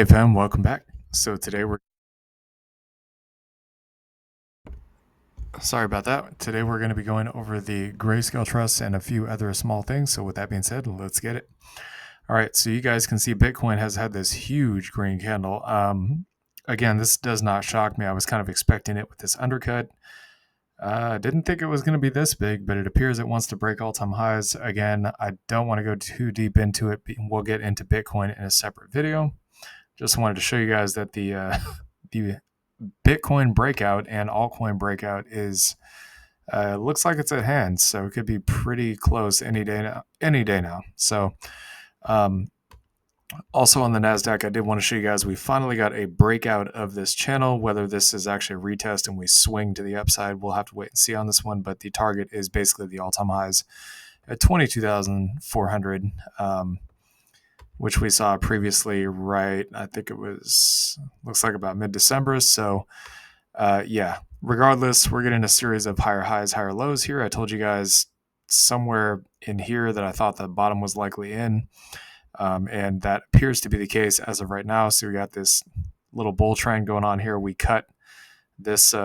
Hey fam, welcome back. So today sorry about that. Today we're going to be going over the grayscale trust and a few other small things. So with that being said, let's get it. All right, so you guys can see Bitcoin has had this huge green candle. Again, this does not shock me. I was kind of expecting it with this undercut. Didn't think it was going to be this big, but it appears it wants to break all-time highs. Again, I don't want to go too deep into it. We'll get into Bitcoin in a separate video. Just wanted to show you guys that the Bitcoin breakout and altcoin breakout is looks like it's at hand, so it could be pretty close any day now. So also on the nasdaq, I did want to show you guys we finally got a breakout of this channel. Whether this is actually a retest and we swing to the upside, we'll have to wait and see on this one, but the target is basically the all-time highs at 22,400, which we saw previously, right? I think it was, looks like about mid-December. So yeah, regardless, we're getting a series of higher highs, higher lows here. I told you guys somewhere in here that I thought the bottom was likely in, and that appears to be the case as of right now. So we got this little bull trend going on here. We cut this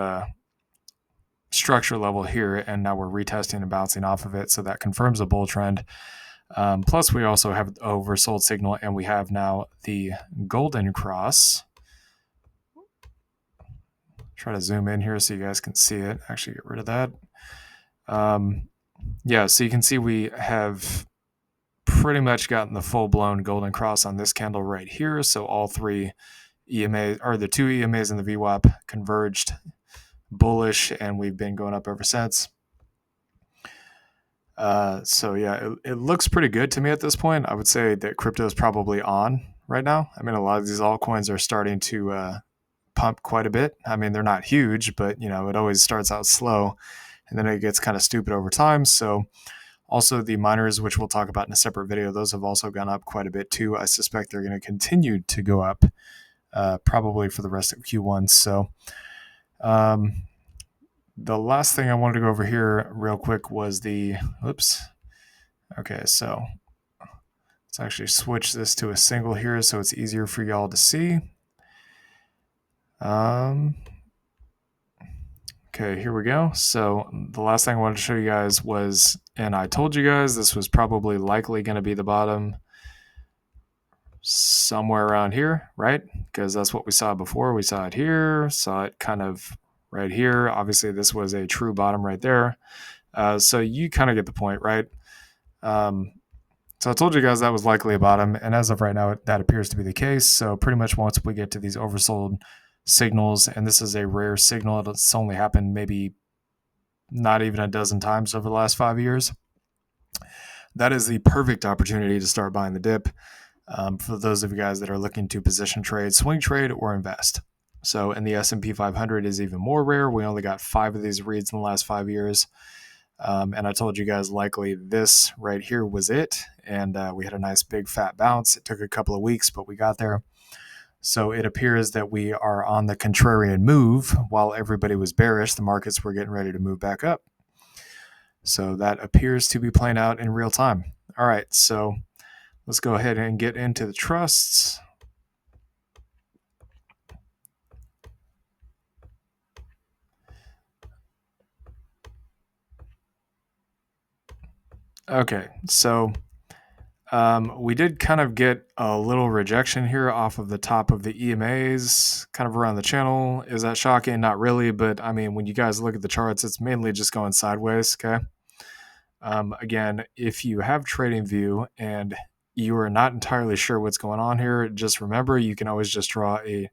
structure level here, and now we're retesting and bouncing off of it. So that confirms a bull trend. Plus, we also have oversold signal, and we have now the golden cross. Try to zoom in here so you guys can see it. Actually, get rid of that. Yeah, so you can see we have pretty much gotten the full-blown golden cross on this candle right here. So all three EMAs, or the two EMAs in the VWAP, converged bullish, and we've been going up ever since. So yeah, it looks pretty good to me at this point. I would say that crypto is probably on right now. I mean, a lot of these altcoins are starting to pump quite a bit. I mean, they're not huge, but it always starts out slow and then it gets kind of stupid over time. So also the miners, which we'll talk about in a separate video, those have also gone up quite a bit too. I suspect they're going to continue to go up probably for the rest of Q1. So the last thing I wanted to go over here real quick was okay, so let's actually switch this to a single here so it's easier for y'all to see. Okay, here we go. So the last thing I wanted to show you guys was, and I told you guys this was probably likely going to be the bottom somewhere around here, right? Because that's what we saw before. We saw it here, saw it kind of right here. Obviously, this was a true bottom right there. So you kind of get the point, right? So I told you guys that was likely a bottom, and as of right now, that appears to be the case. So pretty much once we get to these oversold signals, and this is a rare signal, it's only happened maybe not even a dozen times over the last 5 years. That is the perfect opportunity to start buying the dip for those of you guys that are looking to position trade, swing trade, or invest. So in the S&P 500 is even more rare. We only got 5 of these reads in the last 5 years. And I told you guys likely this right here was it. And we had a nice big fat bounce. It took a couple of weeks, but we got there. So it appears that we are on the contrarian move. While everybody was bearish, the markets were getting ready to move back up. So that appears to be playing out in real time. All right, so let's go ahead and get into the trusts. Okay, so we did kind of get a little rejection here off of the top of the EMAs, kind of around the channel. Is that shocking? Not really, but I mean, when you guys look at the charts, it's mainly just going sideways, okay? Again, if you have TradingView and you are not entirely sure what's going on here, just remember you can always just draw a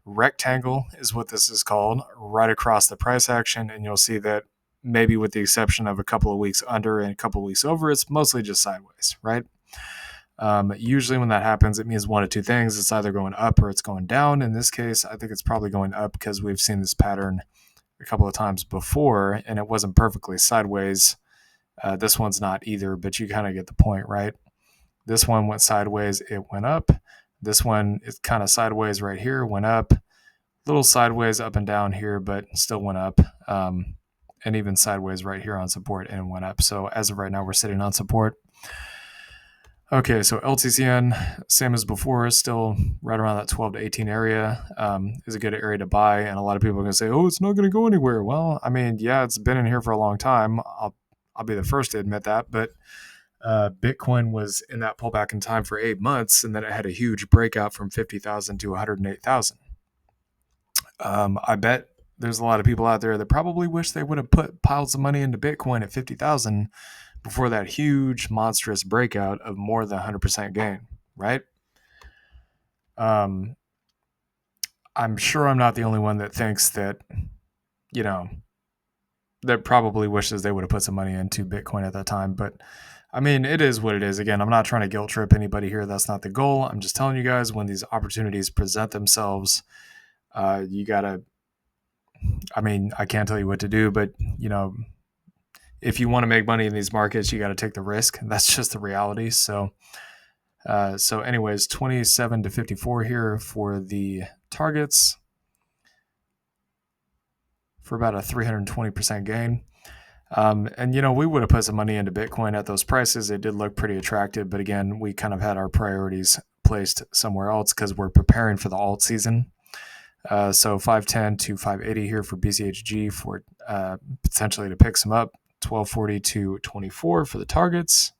rectangle, is what this is called, right across the price action, and you'll see that maybe with the exception of a couple of weeks under and a couple of weeks over, it's mostly just sideways, right? Usually when that happens, it means one of two things. It's either going up or it's going down. In this case, I think it's probably going up because we've seen this pattern a couple of times before and it wasn't perfectly sideways. This one's not either, but you kind of get the point, right? This one went sideways, it went up. This one is kind of sideways right here, went up. Little sideways up and down here, but still went up. And even sideways right here on support and went up. So as of right now, we're sitting on support. Okay, so LTCN, same as before, still right around that 12 to 18 area, is a good area to buy. And a lot of people are going to say, oh, it's not going to go anywhere. Well, I mean, yeah, it's been in here for a long time. I'll be the first to admit that. But Bitcoin was in that pullback in time for 8 months, and then it had a huge breakout from 50,000 to 108,000. I bet there's a lot of people out there that probably wish they would have put piles of money into Bitcoin at 50,000 before that huge monstrous breakout of more than 100% gain, right? Um, I'm sure I'm not the only one that thinks that, you know, that probably wishes they would have put some money into Bitcoin at that time. But I mean, it is what it is. Again, I'm not trying to guilt trip anybody here. That's not the goal. I'm just telling you guys when these opportunities present themselves, you got to, I mean, I can't tell you what to do, but, if you want to make money in these markets, you got to take the risk. That's just the reality. So, anyways, 27 to 54 here for the targets for about a 320% gain. And we would have put some money into Bitcoin at those prices. It did look pretty attractive, but again, we kind of had our priorities placed somewhere else because we're preparing for the alt season. So 510 to 580 here for BCHG for potentially to pick some up. 1240 to 24 for the targets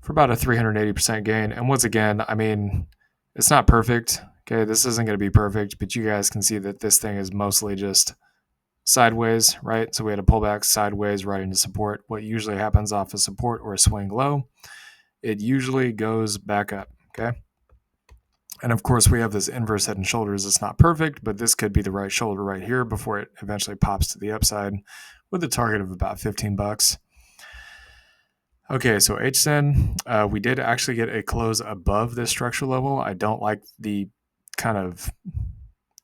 for about a 380% gain. And once again, I mean, it's not perfect. Okay, this isn't going to be perfect, but you guys can see that this thing is mostly just sideways, right? So we had a pullback sideways right into support. What usually happens off a support or a swing low, it usually goes back up, okay? And of course, we have this inverse head and shoulders. It's not perfect, but this could be the right shoulder right here before it eventually pops to the upside with a target of about 15 bucks. Okay, so HZEN, we did actually get a close above this structure level. I don't like the kind of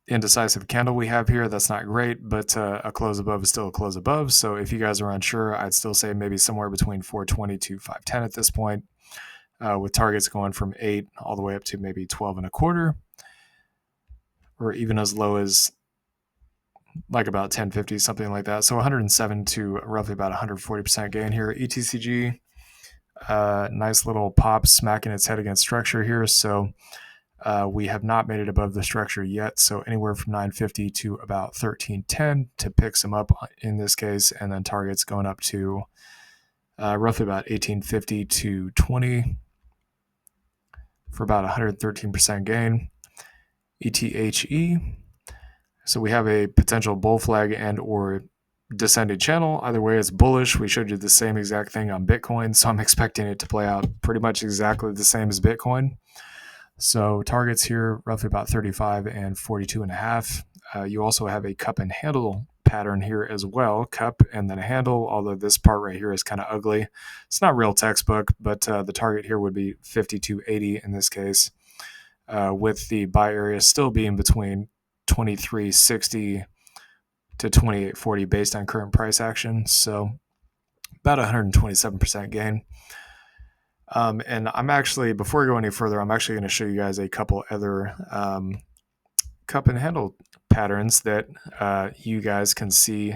indecisive candle we have here. That's not great, but a close above is still a close above. So if you guys are unsure, I'd still say maybe somewhere between 420 to 510 at this point, with targets going from 8 all the way up to maybe 12 and a quarter, or even as low as like about 1050, something like that. So 107 to roughly about 140% gain here. ETCG, nice little pop smacking its head against structure here. So we have not made it above the structure yet. So anywhere from 950 to about 1310 to pick some up in this case, and then targets going up to roughly about 1850 to 20 for about 113% gain. ETHE. So we have a potential bull flag and or descending channel. Either way, it's bullish. We showed you the same exact thing on Bitcoin, so I'm expecting it to play out pretty much exactly the same as Bitcoin. So targets here roughly about 35 and 42 and a half. You also have a cup and handle pattern here as well, cup and then a handle, although this part right here is kind of ugly. It's not real textbook, but the target here would be 52.80 in this case, with the buy area still being between 23.60 to 28.40 based on current price action. So about 127% gain. And I'm actually, before I go any further, I'm actually going to show you guys a couple other cup and handle patterns that you guys can see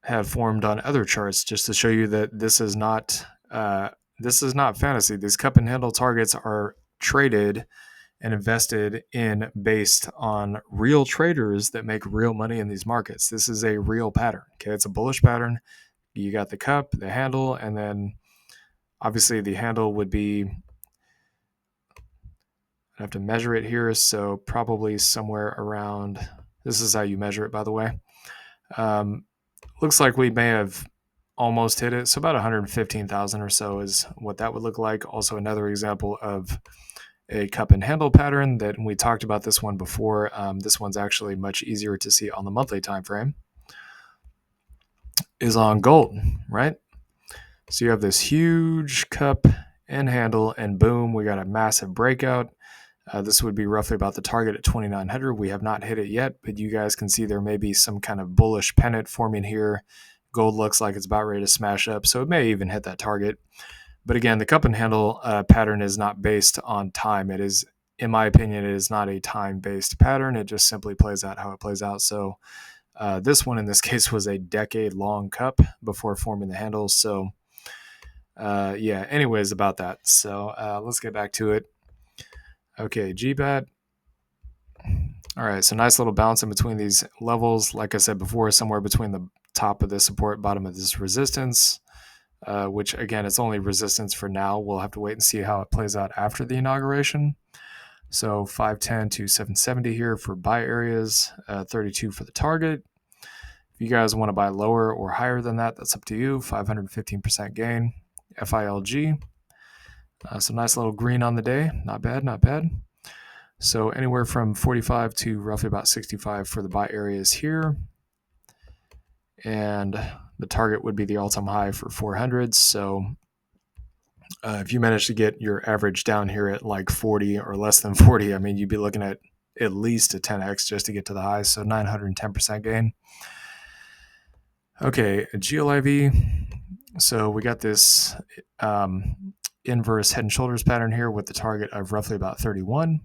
have formed on other charts, just to show you that this is not fantasy. These cup and handle targets are traded and invested in based on real traders that make real money in these markets. This is a real pattern. Okay, it's a bullish pattern. You got the cup, the handle, and then obviously the handle would be, I have to measure it here, so probably somewhere around, this is how you measure it, by the way. Looks like we may have almost hit it, so about 115,000 or so is what that would look like. Also another example of a cup and handle pattern that we talked about this one before. This one's actually much easier to see on the monthly time frame, is on gold, right? So you have this huge cup and handle, and boom, we got a massive breakout. This would be roughly about the target at 2,900. We have not hit it yet, but you guys can see there may be some kind of bullish pennant forming here. Gold looks like it's about ready to smash up, so it may even hit that target. But again, the cup and handle pattern is not based on time. It is, in my opinion, it is not a time-based pattern. It just simply plays out how it plays out. So this one in this case was a decade-long cup before forming the handle. So Yeah, anyways, about that. So let's get back to it. Okay, GBAT. All right, so nice little bounce in between these levels. Like I said before, somewhere between the top of this support, bottom of this resistance, which again, it's only resistance for now. We'll have to wait and see how it plays out after the inauguration. So 510 to 770 here for buy areas, 32 for the target. If you guys want to buy lower or higher than that, that's up to you. 515% gain, FILG. So nice little green on the day. Not bad, not bad. So anywhere from 45 to roughly about 65 for the buy areas here. And the target would be the all-time high for 400. So if you manage to get your average down here at like 40 or less than 40, I mean, you'd be looking at least a 10x just to get to the highs. So 910% gain. Okay, GLIV. So we got this inverse head and shoulders pattern here with the target of roughly about 31.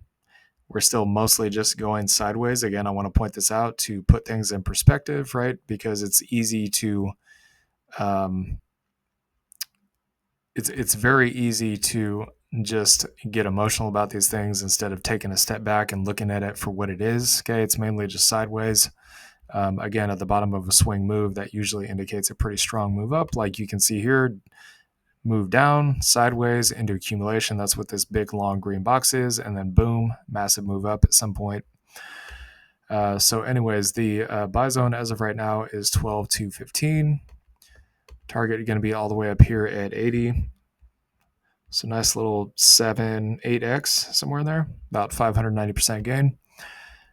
We're still mostly just going sideways. Again, I want to point this out to put things in perspective, right? Because it's easy to, it's very easy to just get emotional about these things instead of taking a step back and looking at it for what it is. Okay, it's mainly just sideways. Again, at the bottom of a swing move, that usually indicates a pretty strong move up. Like you can see here, move down, sideways into accumulation. That's what this big long green box is. And then boom, massive move up at some point. So anyways, the buy zone as of right now is 12 to 15. Target going to be all the way up here at 80. So nice little 8x somewhere in there, about 590% gain.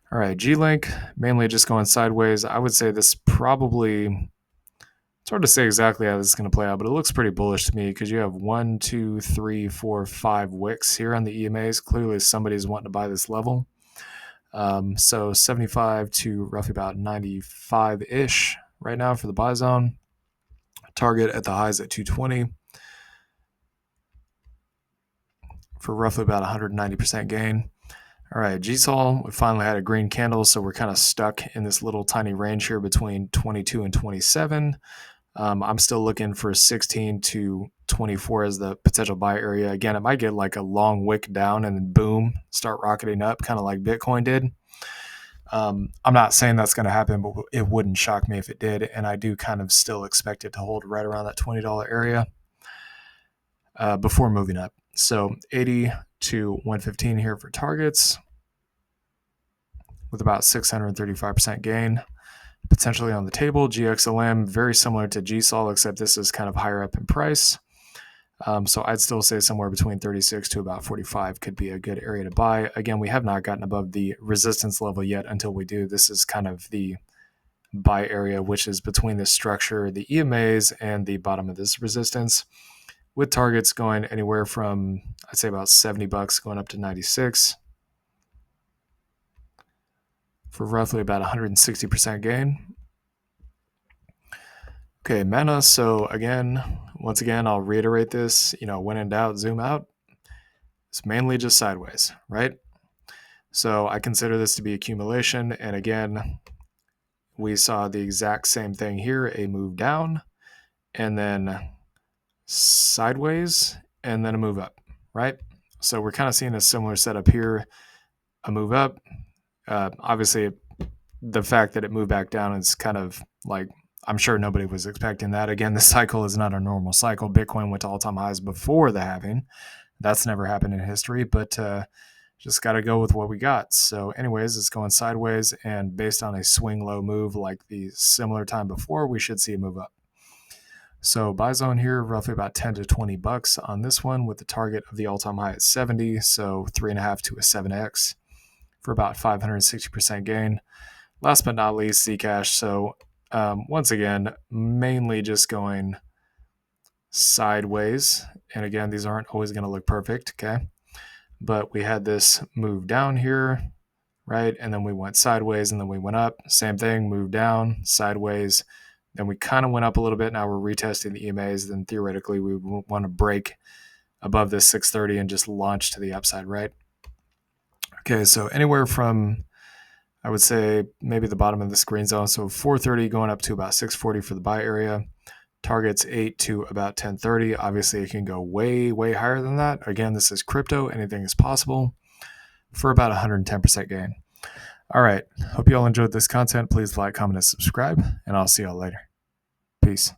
All right, G-Link, mainly just going sideways. I would say this probably, it's hard to say exactly how this is going to play out, but it looks pretty bullish to me because you have 1, 2, 3, 4, 5 wicks here on the EMAs. Clearly somebody's wanting to buy this level. So 75 to roughly about 95-ish right now for the buy zone. Target at the highs at 220 for roughly about 190% gain. All right, GSOL, we finally had a green candle, so we're kind of stuck in this little tiny range here between 22 and 27. I'm still looking for 16 to 24 as the potential buy area. Again, it might get like a long wick down and then boom, start rocketing up, kind of like Bitcoin did. I'm not saying that's going to happen, but it wouldn't shock me if it did. And I do kind of still expect it to hold right around that $20 area before moving up. So 80 to 115 here for targets with about 635% gain potentially on the table. GXLM, very similar to GSOL, except this is kind of higher up in price. So I'd still say somewhere between 36 to about 45 could be a good area to buy. Again, we have not gotten above the resistance level yet. Until we do, this is kind of the buy area, which is between this structure, the EMAs, and the bottom of this resistance, with targets going anywhere from, I'd say, about $70 going up to 96 for roughly about 160% gain. Okay, Mana. So once again, I'll reiterate this, when in doubt, zoom out. It's mainly just sideways, right? So I consider this to be accumulation. And again, we saw the exact same thing here, a move down and then sideways and then a move up, right? So we're kind of seeing a similar setup here, a move up. Obviously, the fact that it moved back down is kind of like, I'm sure nobody was expecting that. Again, the cycle is not a normal cycle. Bitcoin went to all-time highs before the halving. That's never happened in history, but just got to go with what we got. So anyways, it's going sideways, and based on a swing low move like the similar time before, we should see a move up. So buy zone here, roughly about 10 to $20 on this one, with the target of the all-time high at 70. So 3.5 to a 7x for about 560% gain. Last but not least, Zcash. So once again, mainly just going sideways. And again, these aren't always going to look perfect, okay? But we had this move down here, right? And then we went sideways and then we went up. Same thing, move down, sideways. Then we kind of went up a little bit. Now we're retesting the EMAs. Then theoretically, we want to break above this 630 and just launch to the upside, right? Okay, so anywhere from, I would say, maybe the bottom of this green zone. So 430 going up to about 640 for the buy area. Target's 8 to about 1030. Obviously, it can go way, way higher than that. Again, this is crypto. Anything is possible for about 110% gain. All right. Hope you all enjoyed this content. Please like, comment, and subscribe, and I'll see y'all later. Peace.